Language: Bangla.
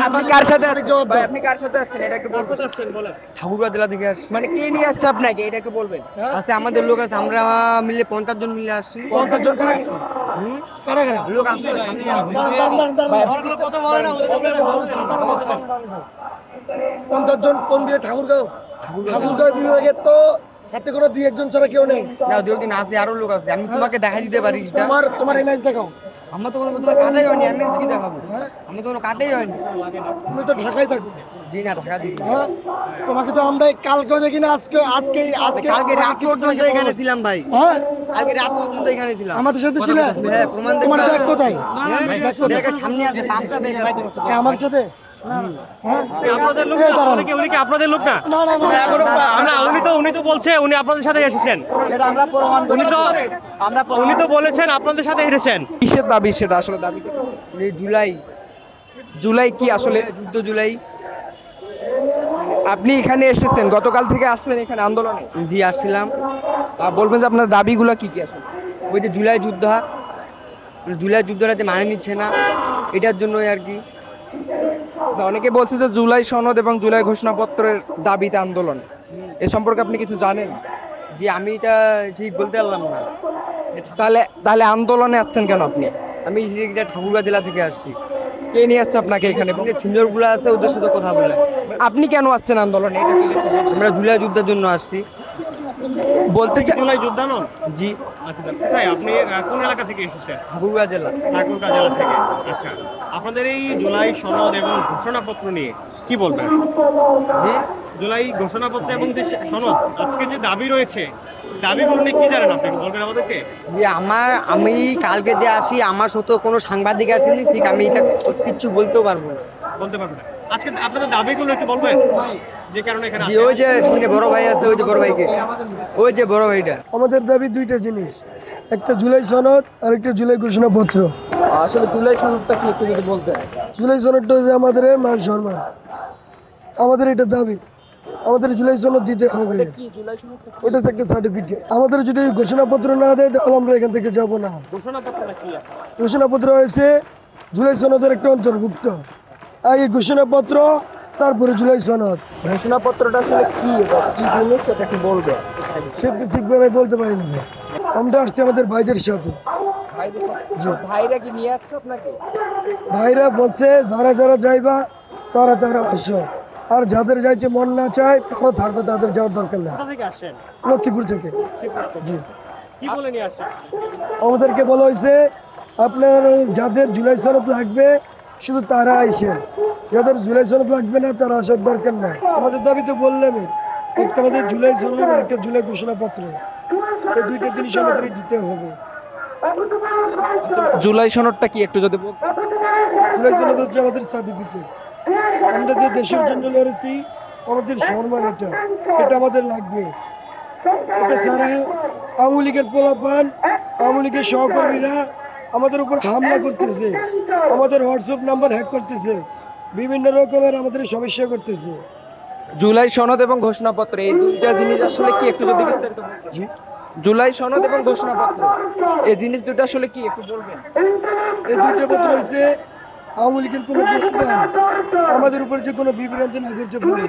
আপনি কার সাথে আছেন ভাই? আপনি কার সাথে আছেন এটা একটু বলবেন? ঠাকুরগাঁ জেলা থেকে আসছি। মানে কে নিয়ে আসছে আপনাকে এটা একটু বলবেন? আছে আমাদের লোক আছে, আমরা মিলে 50 জন মিলে আসছি। 50 জন কারা কারা লোক আসছে সামনে আসছে। ভাই আপনি কিছু কথা বলেন না। 50 জন কোন বিয়ে? ঠাকুরগাঁও বিভাগের তো হাতে করে 2-1 জন ছাড়া কেউ নেই। না, দুই দিন আছে, আরো লোক আছে, আমি তোমাকে দেখাই দিতে পারি সেটা। তোমার ইমেজ দেখাও। আমার তো কোনো তোমার কাটাই হয়নি, আমি কি দেখাবো? আমি তো কোনো কাটাই হয়নি। তুমি তো ঢাকায় থাকো। জি না, ঢাকা দিই। হ্যাঁ, তোমাকে তো আমরা কালকেও দেখি না, আজকে কালকে রাত পর্যন্ত এখানে ছিলাম ভাই। হ্যাঁ, কালকে রাত পর্যন্ত এখানে ছিলাম। আমাদের সাথে ছিলে? হ্যাঁ, প্রমাণ তোমার দেখতে। ব্যাগ কোথায়? ব্যাগের সামনে আছে, 5টা ব্যাগ আছে। আমার সাথে? আপনাদের লোক না? উনি কি আপনাদের লোক না? না না না, না, উনি তো বলছে উনি আপনাদের সাথে এসেছেন। এটা আমরা প্রমাণ উনি তো বলেছেন আপনাদের সাথে এসেছেন। কিসের দাবি সেটা আসলে দাবি কি? এই জুলাই জুলাই কি আসলে যুদ্ধ জুলাই। আপনি এখানে এসেছেন গতকাল থেকে আসছেন এখানে আন্দোলনে? জি আসছিলাম। বলবেন যে আপনার দাবিগুলো কি কি আসলে? ওই যে জুলাই যুদ্ধটাতে মানে নিচ্ছে না, এটার জন্যই আর কি। অনেকে বলছে যে জুলাই সনদ এবং জুলাই ঘোষণাপত্রের দাবিতে আন্দোলন, এ সম্পর্কে আপনি কিছু জানেন? যে আমি এটা ঠিক বলতে পারলাম না। তাহলে আন্দোলনে আছেন কেন আপনি? আমি এটা ঠাকুরগাঁ জেলা থেকে আসছি। কে নিয়ে আসছে আপনাকে এখানে? সিনিয়রগুলো আছে, ওদের সাথে কথা বলে। আপনি কেন আসছেন আন্দোলনে এটা কি আমরা জুলাই যুদ্ধের জন্য আসছি। বলতে চাই? জুলাই যোদ্ধানন? জি। আচ্ছা, কোথায় আপনি কোন এলাকা থেকে এসেছেন? ঠাকুরগাঁ জেলা। ঠাকুরগাঁ জেলা থেকে। আচ্ছা, আপনাদের এই জুলাই সনদ এবং ঘোষণাপত্র নিয়ে কি বলবেন? জি। জুলাই ঘোষণাপত্র এবং যে সনদ আজকে যে দাবি রয়েছে, দাবিগুলো নিয়ে কি জানেন আপনি বলবেন আমাদেরকে? যে আমি কালকে যে আসি, আমার সাথে কোনো সাংবাদিক আসেনি, ঠিক আমি এটা কিচ্ছু বলতেও পারবো না। বলতে পারবেন না? আজকে আপনাদের দাবিগুলো একটু বলবেন, যে কারণে এখানে জি, ওই যে এখানে বড় ভাই আছে, ওই যে বড় ভাইকে, ওই যে বড় ভাইটা। আমাদের দাবি দুইটা জিনিস, একটা জুলাই সনদ আর একটা জুলাই ঘোষণাপত্র। আসলে জুলাই সনদটা কি একটু যদি বলতেন? জুলাই সনদটা হচ্ছে আমাদের মান সম্মান, আমাদের এটা দাবি, আমাদের জুলাই সনদ দিতে হবে। কি জুলাই সনদটা? ওটা হচ্ছে একটা সার্টিফিকেট। আমাদের যদি ঘোষণাপত্র না দেয় তাহলে আমরা এখান থেকে যাব না। ঘোষণাপত্রটা কি? ঘোষণাপত্র হয়েছে জুলাই সনদের একটা অন্তর্ভুক্ত। আগে ঘোষণাপত্র, তারপরে জুলাই সনদ। ঘোষণাপত্রটা আসলে কি, কি জিনিস সেটা কি বলবে? সেটা ঠিকভাবে বলতে পারি না। আমরা আসছি আমাদের ভাইদের সাথে। ভাইরা কি নিয়ে আসছে আপনাকে? ভাইরা বলছে যারা যারা যাইবা তারা আসো, আর যাদের যাইতে মন না চায় তারা থাকো, তাদের যাওয়ার দরকার না। কোথা থেকে আসছেন? লক্ষ্মীপুর থেকে। জি। কি বলে নিয়ে আসছেন? আমাদেরকে বলা হয়েছে আপনার যাদের জুলাই সনদ লাগবে শুধু তারা আইসেন, যাদের জুলাই সনদ লাগবে না তারা আসার দরকার না। আমাদের দাবি তো বললাম, একটা আমাদের জুলাই সনদ আর একটা জুলাই ঘোষণাপত্র, এই দুইটা জিনিস আমাদের দিতে হবে। জুলাই সনদটা কি একটু যদি বলতেন? জুলাই সনদ হচ্ছে আমাদের সার্টিফিকেট। আমরা যে দেশের জন্য লড়েছি, আমাদের সম্মান, এটা আমাদের লাগবে। এটা সারা আওয়ামী লীগের পোলাপান, আওয়ামী লীগের সহকর্মীরা আমাদের উপর হামলা করতেছে, আমাদের হোয়াটসঅ্যাপ নাম্বার হ্যাক করতেছে, বিভিন্ন রকমের আমাদের সমস্যা করতেছে। জুলাই সনদ এবং ঘোষণাপত্র এই দুইটা জিনিস আসলে কি একটু যদি বিস্তারিত বলতেন? জুলাই সনদ এবং ঘোষণাপত্র এই জিনিস দুটো আসলে কি একটু বলবেন? এই দুইটা পত্র হচ্ছে আওয়ামী লীগের কোনো পোলাপান আমাদের উপর যে কোনো বিভ্রান্তি না করতে পারে।